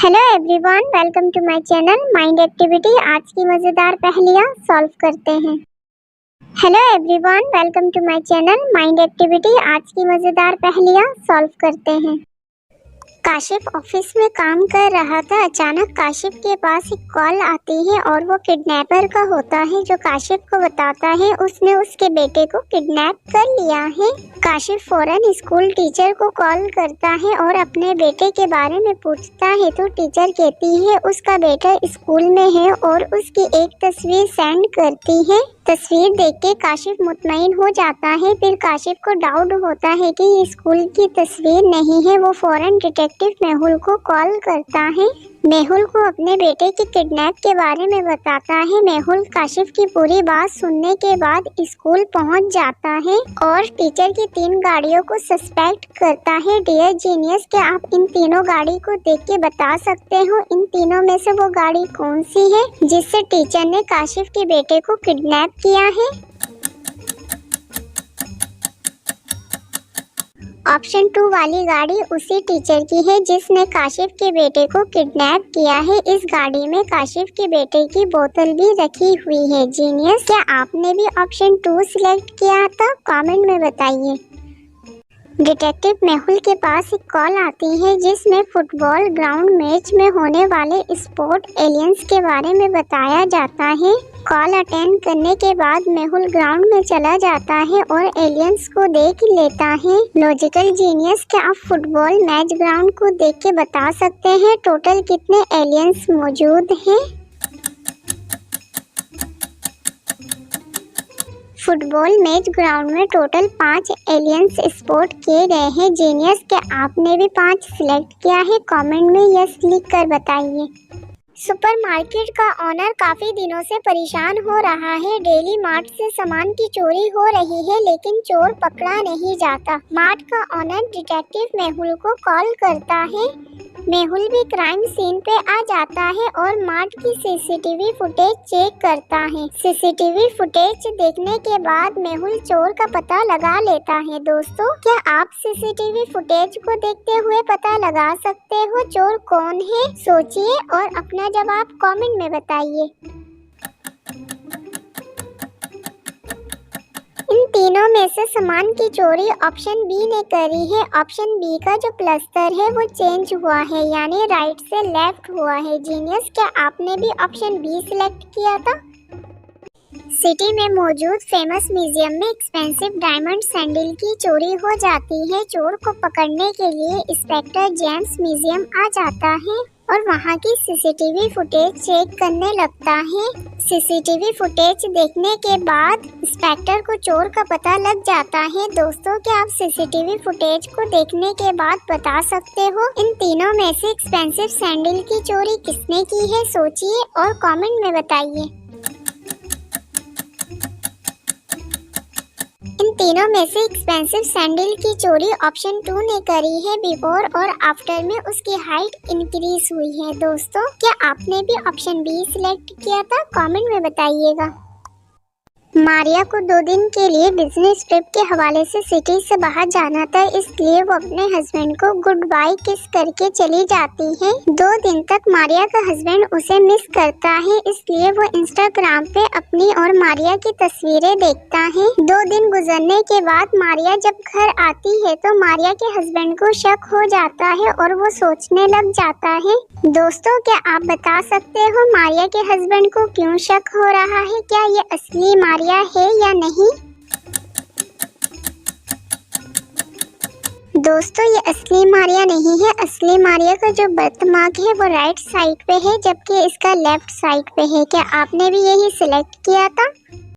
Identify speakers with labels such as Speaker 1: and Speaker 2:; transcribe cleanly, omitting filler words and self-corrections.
Speaker 1: Hello everyone, welcome to my channel mind activity. आज की मज़ेदार पहेलियाँ सॉल्व करते हैं। Hello everyone, welcome to my channel mind activity. आज की मज़ेदार पहेलियाँ सॉल्व करते हैं। काशिफ ऑफिस में काम कर रहा था। अचानक काशिफ के पास एक कॉल आती है और वो किडनैपर का होता है, जो काशिफ को बताता है उसने उसके बेटे को किडनैप कर लिया है। काशिफ फौरन स्कूल टीचर को कॉल करता है और अपने बेटे के बारे में पूछता है, तो टीचर कहती है उसका बेटा स्कूल में है और उसकी एक तस्वीर सेंड करती है। तस्वीर देख के काशिफ मुतमईन हो जाता है। फिर काशिफ को डाउट होता है कि ये स्कूल की तस्वीर नहीं है। वो फौरन डिटेक्टिव मेहुल को कॉल करता है। मेहुल को अपने बेटे के किडनैप के बारे में बताता है। मेहुल काशिफ की पूरी बात सुनने के बाद स्कूल पहुंच जाता है और टीचर की 3 गाड़ियों को सस्पेक्ट करता है। डियर जीनियस, क्या आप इन तीनों गाड़ी को देख के बता सकते हो इन तीनों में से वो गाड़ी कौन सी है जिससे टीचर ने काशिफ के बेटे को किडनैप किया है? ऑप्शन 2 वाली गाड़ी उसी टीचर की है जिसने काशिफ के बेटे को किडनैप किया है। इस गाड़ी में काशिफ के बेटे की बोतल भी रखी हुई है। जीनियस, क्या आपने भी ऑप्शन 2 सिलेक्ट किया था? कमेंट में बताइए। डिटेक्टिव मेहुल के पास एक कॉल आती है जिसमें फुटबॉल ग्राउंड मैच में होने वाले स्पोर्ट एलियंस के बारे में बताया जाता है। कॉल अटेंड करने के बाद मेहुल ग्राउंड में चला जाता है और एलियंस को देख लेता है। लॉजिकल जीनियस, क्या आप फुटबॉल मैच ग्राउंड को देख के बता सकते हैं टोटल कितने एलियंस मौजूद हैं? फुटबॉल मैच ग्राउंड में टोटल 5 एलियंस स्पॉट किए गए हैं। जीनियस, क्या आपने भी 5 सिलेक्ट किया है? कमेंट में यस लिख कर बताइए। सुपरमार्केट का ऑनर काफी दिनों से परेशान हो रहा है। डेली मार्ट से सामान की चोरी हो रही है लेकिन चोर पकड़ा नहीं जाता। मार्ट का ऑनर डिटेक्टिव मेहुल को कॉल करता है। मेहुल भी क्राइम सीन पे आ जाता है और मार्ट की सीसीटीवी फुटेज चेक करता है। सीसीटीवी फुटेज देखने के बाद मेहुल चोर का पता लगा लेता है। दोस्तों, क्या आप सीसीटीवी फुटेज को देखते हुए पता लगा सकते हो चोर कौन है? सोचिए और अपना जवाब कमेंट में बताइए। इन तीनों में से सामान की चोरी ऑप्शन बी ने करी है। ऑप्शन बी का जो प्लस्तर है वो चेंज हुआ है, यानी राइट से लेफ्ट हुआ है। जीनियस, क्या आपने भी ऑप्शन बी सिलेक्ट किया था? सिटी में मौजूद फेमस म्यूजियम में एक्सपेंसिव डायमंड सैंडल की चोरी हो जाती है। चोर को पकड़ने के लिए इंस्पेक्टर जेम्स म्यूजियम आ जाता है और वहाँ की सीसीटीवी फुटेज चेक करने लगता है। सीसीटीवी फुटेज देखने के बाद इंस्पेक्टर को चोर का पता लग जाता है। दोस्तों, क्या आप सीसीटीवी फुटेज को देखने के बाद बता सकते हो इन तीनों में से एक्सपेंसिव सैंडल की चोरी किसने की है? सोचिए और कमेंट में बताइए। इन तीनों में से एक्सपेंसिव सैंडल की चोरी ऑप्शन 2 ने करी है। बिफोर और आफ्टर में उसकी हाइट इंक्रीज हुई है। दोस्तों, क्या आपने भी ऑप्शन बी सिलेक्ट किया था? कमेंट में बताइएगा। मारिया को 2 दिन के लिए बिजनेस ट्रिप के हवाले से सिटी से बाहर जाना था, इसलिए वो अपने हस्बैंड को गुड बाय किस करके चली जाती है। 2 दिन तक मारिया का हस्बैंड उसे मिस करता है, इसलिए वो इंस्टाग्राम पे अपनी और मारिया की तस्वीरें देखता है। 2 दिन गुजरने के बाद मारिया जब घर आती है तो मारिया के हस्बैंड को शक हो जाता है और वो सोचने लग जाता है। दोस्तों, क्या आप बता सकते हो मारिया के हस्बैंड को क्यों शक हो रहा है? क्या ये असली मारिया है या नहीं? दोस्तों, ये असली मारिया नहीं है। असली मारिया का जो बर्थमार्क है वो राइट साइड पे है, जबकि इसका लेफ्ट साइड पे है। क्या आपने भी यही सिलेक्ट किया था?